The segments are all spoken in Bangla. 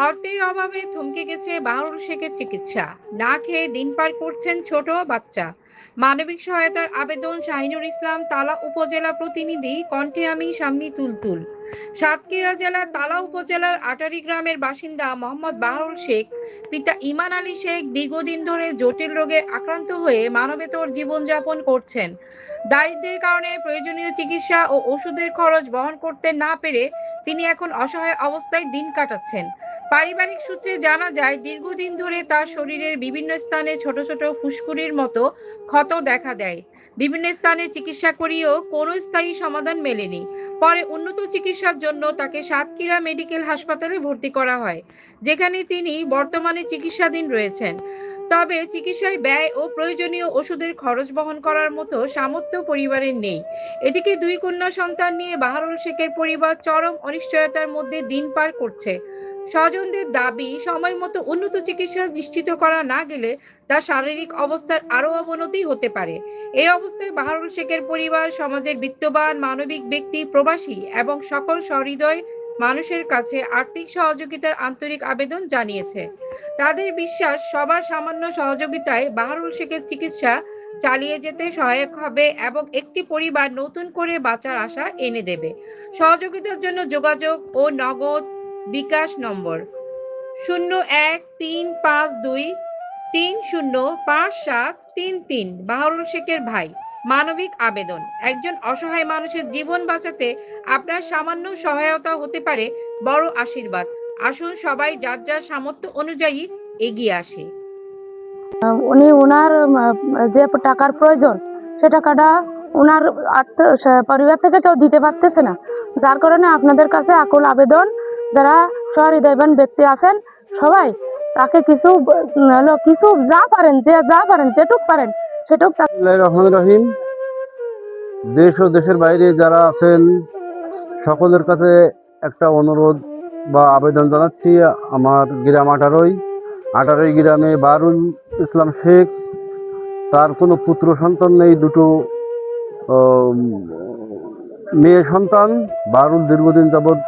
অর্থের অভাবে থমকে গেছে বাহরুল শেখের চিকিৎসা। না খেয়ে দিন পার করছেন ছোট বাচ্চা। মানবিক সহায়তার আবেদন শাহিনুর ইসলাম, তালা উপজেলা প্রতিনিধি, কণ্ঠে আমি সামনি তুলতুল। সাতক্ষীরা জেলার তালা উপজেলার আটারি গ্রামের বাসিন্দা মোহাম্মদ বাহরুল শেখ, পিতা ইমান আলী শেখ দীর্ঘদিন ধরে জটিল রোগে আক্রান্ত হয়ে মানবেতর জীবনযাপন করছেন। দারিদ্র্যের কারণে প্রয়োজনীয় চিকিৎসা ও ওষুধের খরচ বহন করতে না পেরে তিনি এখন অসহায় অবস্থায় দিন কাটাচ্ছেন। পারিবারিক সূত্রে জানা যায়, দীর্ঘদিন ধরে তার শরীরের বিভিন্ন স্থানে ছোট ছোট ফুসকুড়ির মতো ক্ষত দেখা দেয়। বিভিন্ন স্থানে চিকিৎসা করিয়েও কোনো স্থায়ী সমাধান মেলেনি। পরে উন্নত চিকিৎসার জন্য তাকে সাতক্ষীরা মেডিকেল হাসপাতালে ভর্তি করা হয়, যেখানে তিনি বর্তমানে চিকিৎসাধীন রয়েছেন। তবে চিকিৎসায় ব্যয় ও প্রয়োজনীয় ওষুধের খরচ বহন করার মতো সামর্থ্য পরিবারের নেই। এদিকে দুই কন্যা সন্তান নিয়ে বাহরুল শেখের পরিবার চরম অনিশ্চয়তার মধ্যে দিন পার করছে। স্বজনদের দাবি, সময় মতো উন্নত চিকিৎসা নিশ্চিত করা না গেলে তার শারীরিক অবস্থার আরও অবনতি হতে পারে। এই অবস্থায় বাহরুল শেখের পরিবার সমাজের বিত্তবান, মানবিক ব্যক্তি, প্রবাসী এবং সকল সহৃদয় মানুষের কাছে আর্থিক সহযোগিতার আন্তরিক আবেদন জানিয়েছে। তাদের বিশ্বাস, সবার সামান্য সহযোগিতায় বাহরুল শেখের চিকিৎসা চালিয়ে যেতে সহায়ক হবে এবং একটি পরিবার নতুন করে বাঁচার আশা এনে দেবে। সহযোগিতার জন্য যোগাযোগ ও নগদ বিকাশ নম্বর 013523057333। বাহরুল শেখের ভাই। মানবিক আবেদন, একজন অসহায় মানুষের জীবন বাঁচাতে আপনার সামান্য সহায়তা হতে পারে বড় আশীর্বাদ। আসুন সবাই যার যার সামর্থ্য অনুযায়ী এগিয়ে আসে। উনি ওনার যে টাকার প্রয়োজন সে টাকাটা ওনার পরিবার থেকে কেউ দিতে পারতেছে না, যার কারণে আপনাদের কাছে আকুল আবেদন, যারা সহৃদয়বান ব্যক্তি আছেন সবাই তাকে কিছু কিছু যা পারেন যেটুক পারেন সেটুক। রহমান রহিম। দেশ ও দেশের বাইরে যারা আছেন সকলের কাছে একটা অনুরোধ বা আবেদন জানাচ্ছি। আমার গ্রাম আটারই গ্রামে বাহরুল ইসলাম শেখ, তার কোনো পুত্র সন্তান নেই, দুটো মেয়ে সন্তান। বাহরুল দীর্ঘদিন যাবৎ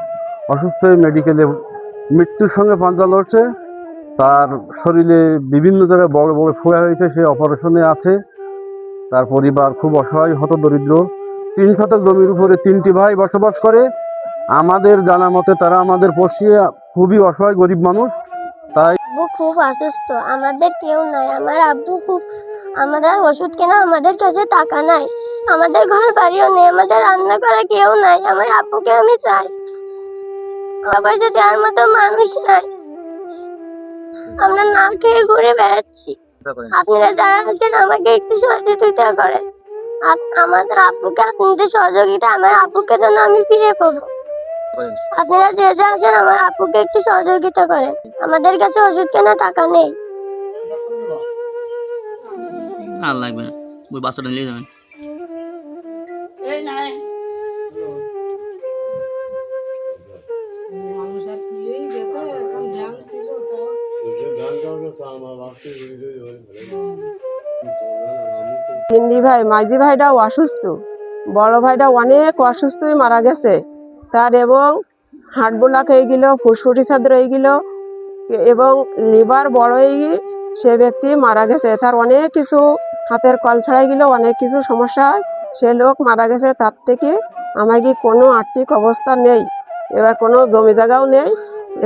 অসুস্থ হয়ে মেডিকেলে মৃত্যুর সঙ্গে পাঞ্জা লড়ছে। তার শরীরে বিভিন্ন জায়গায় বড় বড় ফোড়া হয়েছে, সে অপারেশনে আছে। তার পরিবার খুব অসহায়, হতদরিদ্র। 3 শতক জমির উপরে 3টি ভাই বসবাস করে। আমাদের জানা মতে তারা আমাদের পড়শি, খুবই অসহায় গরিব মানুষ। তাই আব্বু খুব অসুস্থ, আমাদের কেউ নাই। আমার আব্বু খুব, আমরা ওষুধ কেনা, আমাদের কাছে টাকা নাই, আমাদের ঘর বাড়িও নেই, আমাদের রান্না করা কেউ নাই। আমার আব্বুকে আমি চাই, আমার কাছে দেওয়ার মতো মানুষ নাই, আমরা না খেয়ে ঘুরে বেড়াচ্ছি। আপনারা যারা আছেন আমাকে একটু সহযোগিতা করেন। আমাদের আব্বুকে আপনাদের সহযোগিতা, আমার আব্বুকে যেন আমি ফিরে পাবো। আপনারা যে যা আছেন আমার আব্বুকে একটু সহযোগিতা করেন, আমাদের কাছে ওষুধ কেনা টাকা নেই। আর লাগবে না, ওই বাচ্চাটা নিয়ে যাবেন। হিন্দি ভাই, মাঝি ভাইটাও অসুস্থ, বড় ভাইটা অনেক অসুস্থই মারা গেছে। তার এবং হার্ট ব্লক হয়ে গেল, ফুসফুটি ছাদ্র হয়ে গেল এবং লিভার বড় হয়ে গিয়ে সে ব্যক্তি মারা গেছে। তার অনেক কিছু হাতের কল ছাড়াই গেল, অনেক কিছু সমস্যা, সে লোক মারা গেছে। তার থেকে আমার কি কোনো আর্থিক অবস্থা নেই, এবার কোনো জমি জায়গাও নেই।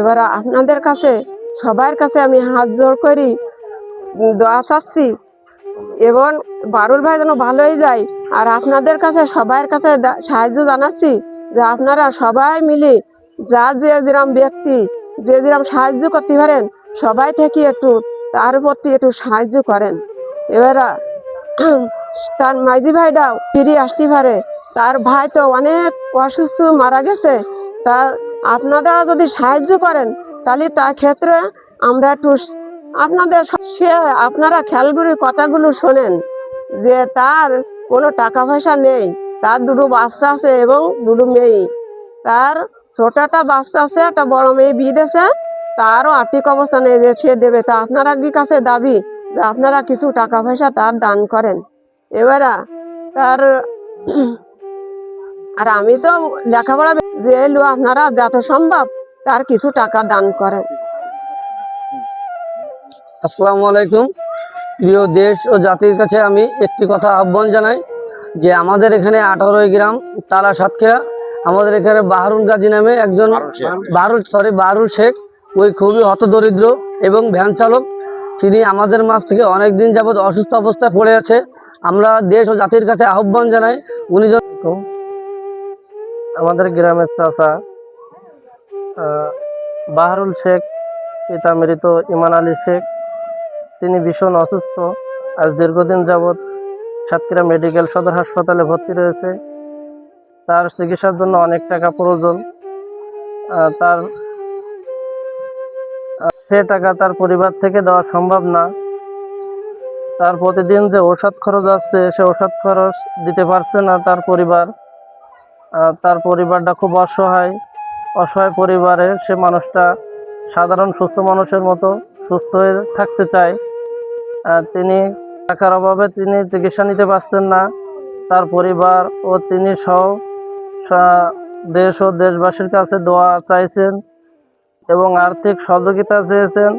এবার আপনাদের কাছে, সবার কাছে আমি হাত জোড় করি দোয়া চাচ্ছি এবং বাহরুল ভাই যেন ভালো হয়ে যায়। আর আপনাদের কাছে, সবার কাছে সাহায্য জানাচ্ছি যে আপনারা সবাই মিলে যা যে যেরকম ব্যক্তি যে যেরকম সাহায্য করতে পারেন, সবাই থেকে একটু তার প্রতি একটু সাহায্য করেন। এবার তার মাঝি ভাইটাও ফিরে আসতে পারে, তার ভাই তো অনেক অসুস্থ মারা গেছে। তা আপনারা যদি সাহায্য করেন তাহলে তার ক্ষেত্রে আমরা একটু আপনাদের আপনারা খেয়ালগুলির কথাগুলো শোনেন যে তার কোনো টাকা পয়সা নেই, তার দুটো বাচ্চা আছে এবং দুটো মেয়ে। তার ছোটটা বাচ্চা আছে, একটা বড় মেয়ে বিয়ে দিয়েছে, তারও আর্থিক অবস্থা নেই যে সে দেবে। তা আপনারা কাছে দাবি যে আপনারা কিছু টাকা পয়সা তার দান করেন। এবার তার আর আমি তো লেখাপড়া যে আপনারা যত সম্ভব তার কিছু টাকা দান করেন। আসসালামু আলাইকুম। প্রিয় দেশ ও জাতির কাছে আমি একটি কথা আহ্বান জানাই যে আমাদের এখানে 18 গ্রাম তালা সাতক্ষীরা, আমাদের এখানে বাহারুল গাজী নামে একজন বাহারুল শেখ, ওই খুবই হতদরিদ্র এবং ভ্যান চালক। তিনি আমাদের মাঝ থেকে অনেক দিন যাবৎ অসুস্থ অবস্থায় পড়ে আছে। আমরা দেশ ও জাতির কাছে আহ্বান জানাই উনি আমাদের গ্রামের চাচা বাহারুল শেখ, পিতা মৃত ইমান আলী শেখ, তিনি ভীষণ অসুস্থ। আজ দীর্ঘদিন যাবৎ সাতক্ষীরা মেডিকেল সদর হাসপাতালে ভর্তি রয়েছে। তার চিকিৎসার জন্য অনেক টাকা প্রয়োজন। তার সে টাকা তার পরিবার থেকে দেওয়া সম্ভব না। তার প্রতিদিন যে ঔষধ খরচ আছে সে ঔষধ খরচ দিতে পারছে না তার পরিবার। তার পরিবারটা খুব অসহায় পরিবারে সে মানুষটা সাধারণ সুস্থ মানুষের মতো সুস্থ হয়ে থাকতে চায়। তিনি টাকার অভাবে তিনি চিকিৎসা নিতে পারছেন না। তার পরিবার ও তিনি সহ দেশ ও দেশবাসীর কাছে দোয়া চাইছেন এবং আর্থিক সহযোগিতা চেয়েছেন।